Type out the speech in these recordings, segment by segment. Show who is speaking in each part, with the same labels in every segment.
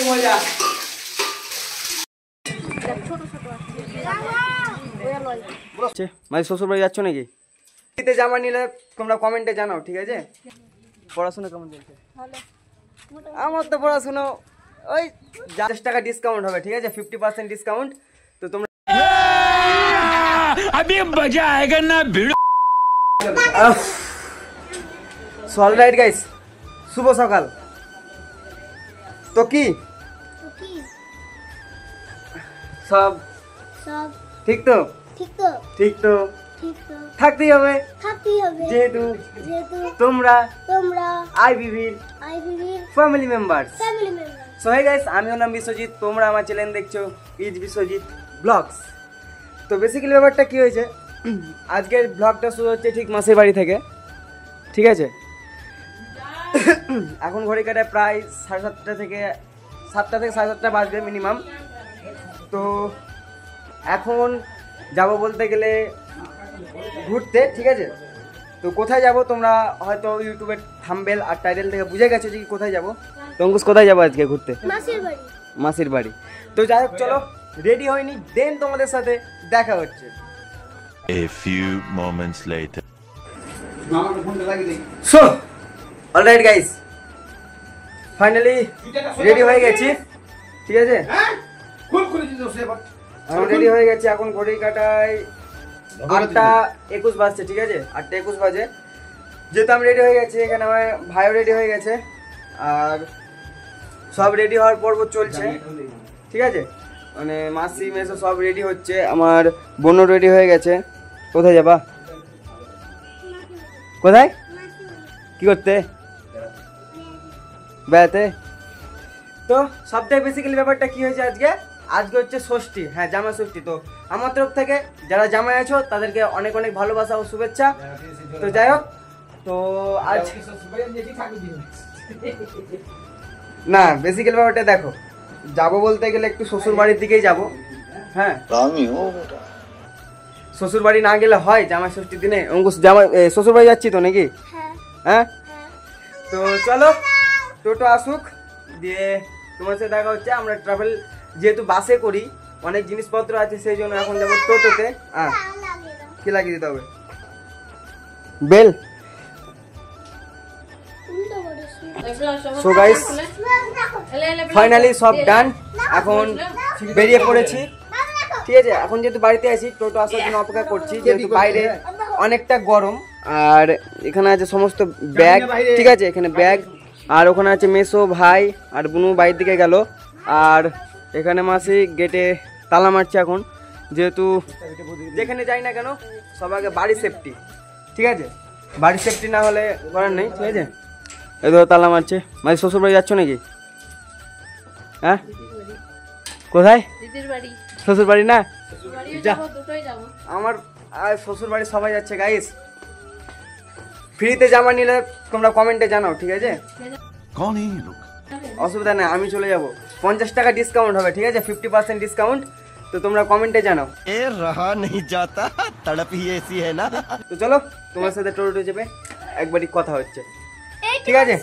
Speaker 1: মজা। শ্বশুর বাড়ি যাচ্ছ নাকি? জামা নিলে তোমরা কমেন্টে জানাও, ঠিক আছে? পড়াশোনা কেমন চলছে? আমার তো পড়াশোনা ওই 40 টাকা ডিসকাউন্ট হবে, ঠিক আছে? 50% ডিসকাউন্ট। তো তোমরা अभी मजा आएगा ना भिड़ो। সো অলরাইট গাইস, শুভ সকাল। তো কি সব ঠিক তো? ঠিক তো থাকতেই হবে যেহেতু তোমরা আইবিভির family member. So hey guys, আমি নাম বিশ্বজিৎ, তোমরা আমার চ্যানেল দেখছো ইজ বিশ্বজিৎ ব্লগস। তো বেসিক্যালি ব্যাপারটা কি হয়েছে, আজকের ব্লগটা শুরু হচ্ছে ঠিক মাসির বাড়ি থেকে, ঠিক আছে? এখন ঘড়ি কাটায় প্রায় 7:30 থেকে 7:30 বাজবে মিনিমাম। তো এখন যাব বলতে গেলে ঘুরতে, ঠিক আছে? তো কোথায় যাব তোমরা হয়তো ইউটিউবের থাম্বনেল আর টাইটেল থেকে বুঝে গেছো যে কোথায় যাব। তো অঙ্কুশ কোথায় যাবো আজকে ঘুরতে? মাসির বাড়ি। তো যাই হোক, চলো রেডি হয়নি, দেন তোমাদের সাথে দেখা হচ্ছে।
Speaker 2: A few moments later.
Speaker 1: So, alright guys, finally ready হয়ে গেছি, ঠিক আছে? এখন রেডি হয়ে গেছি, এখন ঘড়ি কাটায় 8:21 বাজছে, ঠিক আছে? 8:21 বাজে। যেহেতু আমি রেডি হয়ে গেছি, এখানে আমার ভাইও রেডি হয়ে গেছে, আর সব রেডি হওয়ার পর্ব চলছে, ঠিক আছে? মানে মাসি মেসো সব রেডি হচ্ছে, আমার বোনও রেডি হয়ে গেছে। কোথায় যাবা? কোথায়? কি করতে? বেড়াতে। তো সবথেকে বেসিক্যালি ব্যাপারটা কি হয়েছে আজকে হচ্ছে ষষ্ঠী, হ্যাঁ জামাই ষষ্ঠী। তো আমার তরফ থেকে যারা জামাই আছো তাদেরকে অনেক অনেক ভালোবাসা ও শুভেচ্ছা। তো যাই হোক, তো আজ না বেসিক্যালি ব্যাপারটা দেখো, যাবো বলতে গেলে একটু শ্বশুর বাড়ির দিকেই যাবো। হ্যাঁ, শ্বশুর বাড়ি না গেলে হয় জামাই ষষ্ঠীর দিনে? অঙ্কুশ জামাই শ্বশুর বাড়ি যাচ্ছি তো নাকি? হ্যাঁ, তো চলো টোটো আসুক, দিয়ে তোমার সাথে দেখা হচ্ছে। আমরা ট্রাভেল যেহেতু বাসে করি, অনেক জিনিসপত্র আছে, সেই জন্য এখন যাবো টোটোতে। কি লাগিয়ে দিতে হবে? বেল। সো গাইস, ফাইনালি সব ডান, এখন বেরিয়ে পড়েছি, ঠিক আছে? এখন যেহেতু বাড়িতে আছি, টোটো আসার জন্য অপেক্ষা করছি, যেহেতু বাইরে অনেকটা গরম। আর এখানে আছে সমস্ত ব্যাগ, ঠিক আছে? এখানে ব্যাগ, আর ওখানে আছে মেসো ভাই আর বুনু বাইরের দিকে গেল, আর এখানে মাসি গেটে তালা মারছে এখন, যেহেতু যেখানে যাই না কেন সব আগে বাড়ি সেফটি, ঠিক আছে? বাড়ি সেফটি না হলে করার নেই, ঠিক আছে? এই ধরো তালা মারছে। মাসি শ্বশুর বাড়ি যাচ্ছ নাকি? হ্যাঁ, কোথায়? শ্বশুর বাড়ি না, আমার আর শ্বশুর বাড়ি সবাই যাচ্ছে গাইস। ফ্রিতে জামা নিলে তোমরা কমেন্টে জানাও, ঠিক আছে? অসুবিধা নেই, আমি চলে যাব। 50 টাকা ডিসকাউন্ট হবে, ঠিক আছে? 50% ডিসকাউন্ট। তো তোমরা কমেন্টে জানাও।
Speaker 3: रहा नहीं जाता, तड़प ही ऐसी है ना।
Speaker 1: তো চলো তোমার সাথে টোটো চেপে একবারই কথা হচ্ছে, ঠিক আছে?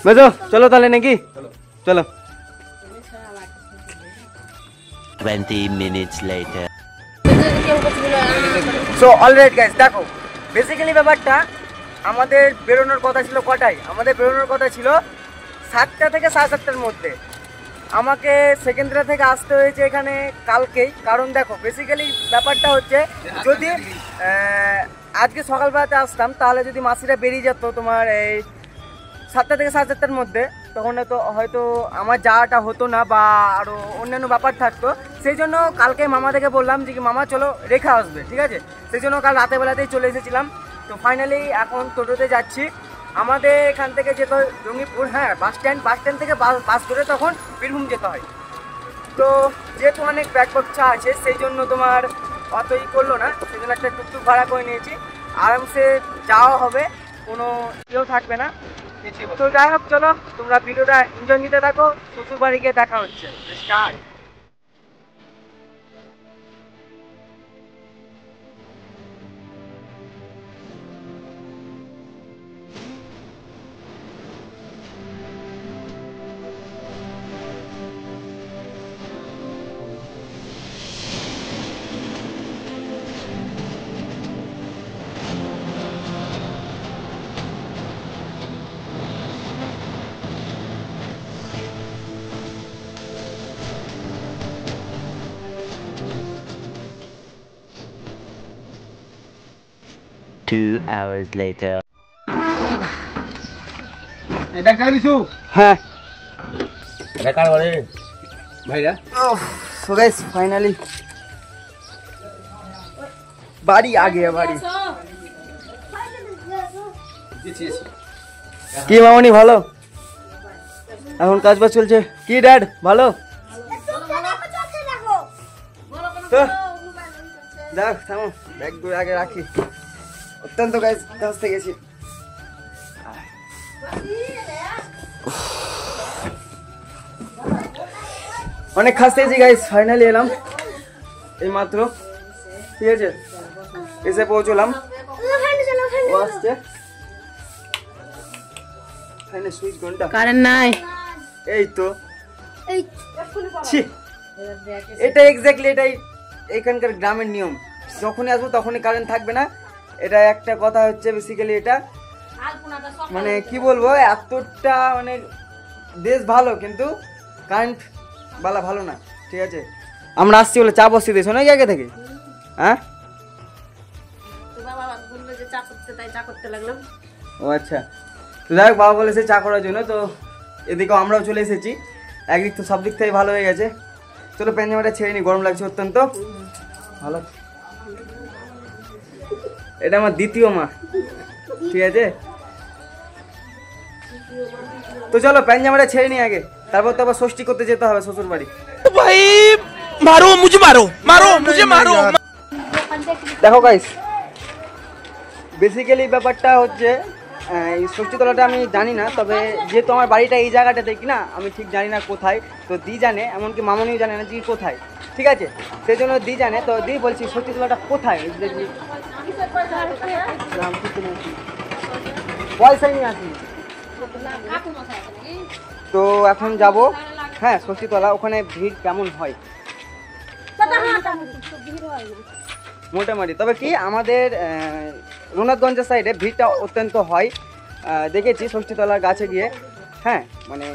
Speaker 1: বুঝো, চলো তাহলে নাকি? চলো।
Speaker 2: 20 minutes later.
Speaker 1: So alright guys, দেখো বেসিক্যালি ব্যাপারটা, আমাদের বেরোনোর কথা ছিল কটায়? আমাদের বেরোনোর কথা ছিল 7টা থেকে 7:30-র মধ্যে। আমাকে সেকেন্ডরা থেকে আসতে হয়েছে এখানে কালকেই, কারণ দেখো বেসিক্যালি ব্যাপারটা হচ্ছে, যদি আজকে সকালবেলাতে আসতাম তাহলে যদি মাসিরা বেরিয়ে যেত তোমার এই 7টা থেকে 7:30-র মধ্যে, তখন হয়তো আমার যাওয়াটা হতো না বা আরও অন্যান্য ব্যাপার থাকতো। সেই জন্য কালকে মামাদেরকে বললাম যে কি মামা চলো রেখে আসবে, ঠিক আছে? সেই জন্য কাল রাতের বেলাতেই চলে এসেছিলাম। তো ফাইনালি এখন টোটোতে যাচ্ছি। আমাদের এখান থেকে যেতে হয় জঙ্গিপুর, হ্যাঁ বাস স্ট্যান্ড থেকে বাস ধরে তখন বীরভূম যেতে হয়। তো যেহেতু অনেক ব্যাগ বচ্চা আছে, সেই জন্য তোমার অতই করলো না, সেই জন্য একটা টুকটুক ভাড়া করে নিয়েছি। আরামসে যাওয়া হবে, কোনো কেউ থাকবে না। তো যাই হোক, চলো তোমরা ভিডিওটা এনজয় নিতে থাকো, শ্বশুর বাড়ি গিয়ে দেখা হচ্ছে। স্টার্ট।
Speaker 2: 2 hours later.
Speaker 4: এটা কার বিশু
Speaker 1: হ্যাঁ
Speaker 4: এটা কার বলে ভাইরা
Speaker 1: সো গাইস ফাইনালি বাড়ি आ गया বাড়ি। কি মামনি ভালো? এখন কাজ বাজ চলছে কি ড্যাড ভালো? তো দেখ থামো ব্যাগ গুলো আগে রাখি। অত্যন্ত গাইস কাজতে গেছি। অনেক খাসতে গেছি গাইস, ফাইনালি এলাম এই মাত্র, ঠিক আছে এসে পৌঁছলাম। ও আসছে ফাইনালি সুইচ ঘন্টা
Speaker 5: কারেন্ট নাই।
Speaker 1: এই তো ছি, এটা এক্স্যাক্টলি এটাই এখানকার গ্রামের নিয়ম, যখনই আসবো তখনই কারেন্ট থাকবে না। এটা একটা কথা হচ্ছে বেসিক্যালি এটা মানে কি বলবো, এতটা মানে দেশ ভালো কিন্তু কারেন্ট বালা ভালো না, ঠিক আছে। আমরা আসছি বলে চা বসিয়ে দিয়েছো না জায়গা থেকে, হ্যাঁ ও আচ্ছা। তো যাই হোক বাবা বলেছে চা করার জন্য, তো এদিকেও আমরাও চলে এসেছি। একদিক তো সব দিক থেকে ভালো হয়ে গেছে। চলো প্যান জামাটা ছেড়ে নি, গরম লাগছে অত্যন্ত ভালো। এটা আমার দ্বিতীয় মা, ঠিক আছে। তো চলো প্যান জামাটা ছেড়ে নি আগে, তারপর তো আবার ষষ্ঠী করতে যেতে হবে শ্বশুর বাড়ি।
Speaker 6: भाई मारो मुझे, मारो मारो मुझे, मारो।
Speaker 1: দেখো গাইস বেসিক্যালি ব্যাপারটা হচ্ছে এই ষষ্ঠীতলাটা আমি জানি না, তবে যেহেতু আমার বাড়িটা এই জায়গাটা দেখি না, আমি ঠিক জানি না কোথায়। তো দি জানে, এমনকি মামনিও জানে না যে কোথায়, ঠিক আছে। সেই জন্য দি জানে, তো দি বলছি ষষ্ঠীতলাটা কোথায় এক্স্যাক্টলি। পয়সাই নিয়ে আসি, তো এখন যাব হ্যাঁ ষষ্ঠীতলা। ওখানে ভিড় কেমন হয় মোটামুটি, তবে কি আমাদের রঘুনাথগঞ্জের সাইডে ভিড়টা অত্যন্ত হয়, দেখেছি ষষ্ঠীতলার গাছে গিয়ে, হ্যাঁ মানে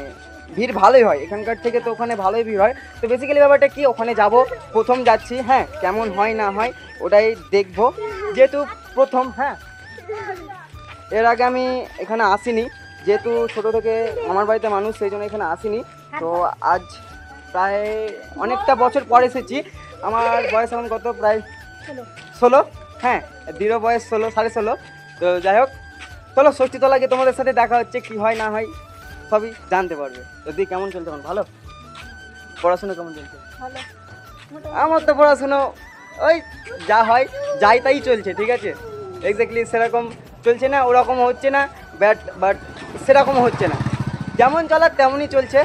Speaker 1: ভিড় ভালোই হয় এখানকার থেকে, তো ওখানে ভালোই ভিড় হয়। তো বেসিক্যালি ব্যাপারটা কি, ওখানে যাব প্রথম যাচ্ছি, হ্যাঁ কেমন হয় না হয় ওটাই দেখবো, যেহেতু প্রথম। হ্যাঁ এর আগে আমি এখানে আসিনি, যেহেতু ছোটো থেকে আমার বাড়িতে মানুষ, সেই জন্য এখানে আসিনি। তো আজ প্রায় অনেকটা বছর পর এসেছি। আমার বয়স এখন কত, প্রায় 16, হ্যাঁ দৃঢ় বয়স 16, 16.5। তো যাই হোক চলো ষষ্ঠীতলা গিয়ে তোমাদের সাথে দেখা হচ্ছে, কি হয় না হয় সবই জানতে পারবে। যদি কেমন চলছে এখন, ভালো পড়াশুনো কেমন চলছে? আমার তো পড়াশুনো ওই যা হয় যাই তাই চলছে, ঠিক আছে। এক্স্যাক্টলি সেরকম চলছে না, ওরকম হচ্ছে না, বাট সেরকম হচ্ছে না, যেমন চলার তেমনই চলছে।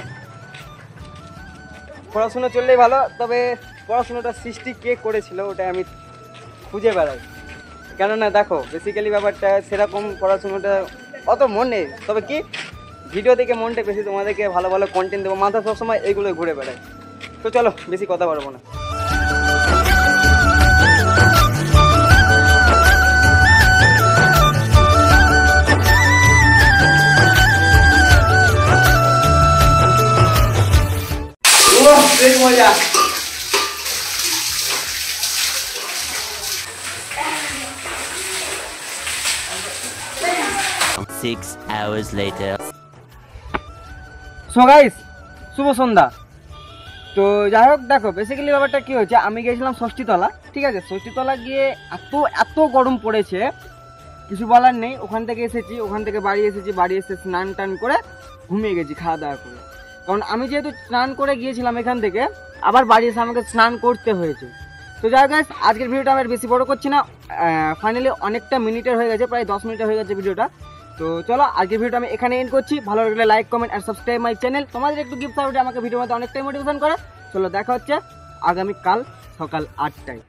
Speaker 1: পড়াশুনো চললেই ভালো, তবে পড়াশুনোটা সৃষ্টি কে করেছিল ওটা আমি খুঁজে বেড়াই। কেননা দেখো বেসিক্যালি ব্যাপারটা সেরকম পড়াশুনোটা অত মন নেই, তবে কি ভিডিও দেখে মনটা বেশি, তোমাদেরকে ভালো ভালো কন্টেন্ট দেবো, মাথা সবসময় এইগুলোই ঘুরে বেড়ায়। তো চলো বেশি কথা পারবো না। মজা
Speaker 2: 6 hours later.
Speaker 1: সো গাইস শুভ সন্ধ্যা। তো যাই হোক দেখো বেসিক্যালি ব্যাপারটা কি হয়েছে, আমি গিয়েছিলাম ষষ্ঠীতলা, ঠিক আছে। ষষ্ঠীতলা গিয়ে এত গরম পড়েছে কিছু বলার নেই। ওখান থেকে এসেছি, ওখান থেকে বাড়ি এসেছি, বাড়ি এসে স্নান টান করে ঘুমিয়ে গেছি খাওয়া দাওয়া করে। কারণ আমি যেহেতু স্নান করে গিয়েছিলাম এখান থেকে, আবার বাড়ি এসে আমাকে স্নান করতে হয়েছে। তো যাই হোক আজকের ভিডিওটা আমি আর বেশি বড় করছি না, ফাইনালি অনেকটা মিনিটের হয়ে গেছে, প্রায় 10 মিনিটের হয়ে গেছে ভিডিওটা। তো চলো আজকের ভিডিওটা আমি এখানে এন্ড করছি। ভালো লাগলে লাইক কমেন্ট আর সাবস্ক্রাইব মাই চ্যানেল। তোমাদের একটু গিফট সাপোর্টে আমাকে ভিডিওর মধ্যে অনেকটাই মোটিভেশন করে। চলো দেখা হচ্ছে আগামীকাল সকাল 8টায়।